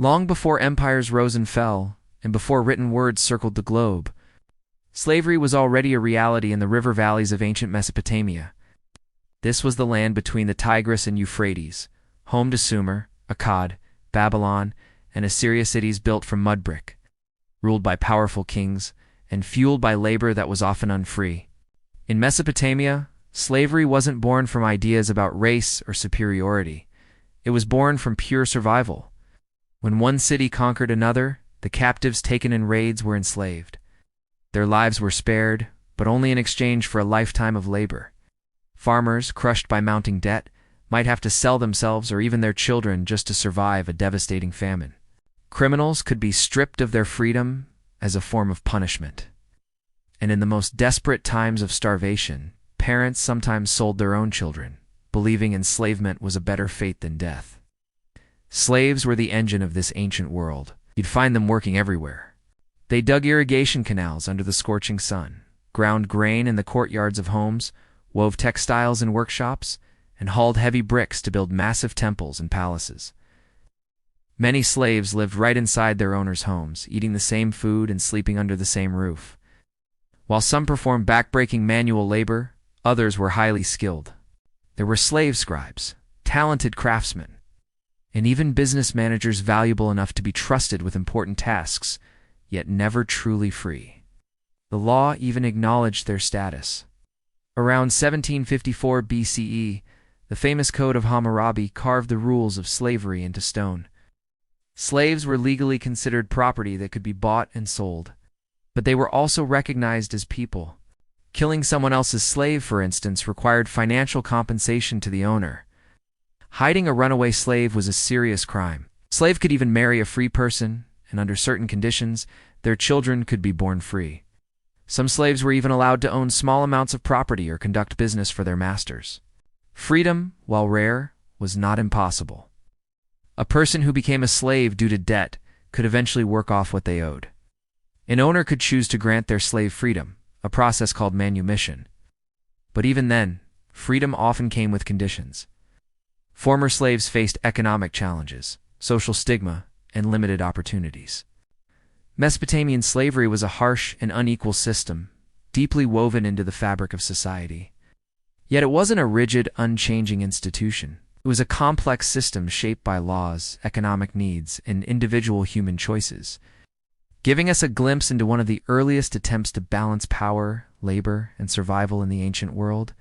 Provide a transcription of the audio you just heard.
Long before empires rose and fell, and before written words circled the globe, slavery was already a reality in the river valleys of ancient Mesopotamia. This was the land between the Tigris and Euphrates, home to Sumer, Akkad, Babylon, and Assyria, cities built from mud brick, ruled by powerful kings, and fueled by labor that was often unfree. In Mesopotamia, slavery wasn't born from ideas about race or superiority. It was born from pure survival. When one city conquered another, the captives taken in raids were enslaved. Their lives were spared, but only in exchange for a lifetime of labor. Farmers, crushed by mounting debt, might have to sell themselves or even their children just to survive a devastating famine. Criminals could be stripped of their freedom as a form of punishment. And in the most desperate times of starvation, parents sometimes sold their own children, believing enslavement was a better fate than death. Slaves were the engine of this ancient world. You'd find them working everywhere. They dug irrigation canals under the scorching sun, ground grain in the courtyards of homes, wove textiles in workshops, and hauled heavy bricks to build massive temples and palaces. Many slaves lived right inside their owners' homes, eating the same food and sleeping under the same roof. While some performed backbreaking manual labor, others were highly skilled. There were slave scribes, talented craftsmen, and even business managers valuable enough to be trusted with important tasks, yet never truly free. The law even acknowledged their status. Around 1754 BCE, the famous Code of Hammurabi carved the rules of slavery into stone. Slaves were legally considered property that could be bought and sold, but they were also recognized as people. Killing someone else's slave, for instance, required financial compensation to the owner. Hiding a runaway slave was a serious crime. A slave could even marry a free person, and under certain conditions, their children could be born free. Some slaves were even allowed to own small amounts of property or conduct business for their masters. Freedom, while rare, was not impossible. A person who became a slave due to debt could eventually work off what they owed. An owner could choose to grant their slave freedom, a process called manumission. But even then, freedom often came with conditions. Former slaves faced economic challenges, social stigma, and limited opportunities. Mesopotamian slavery was a harsh and unequal system, deeply woven into the fabric of society. Yet it wasn't a rigid, unchanging institution. It was a complex system shaped by laws, economic needs, and individual human choices, giving us a glimpse into one of the earliest attempts to balance power, labor, and survival in the ancient world.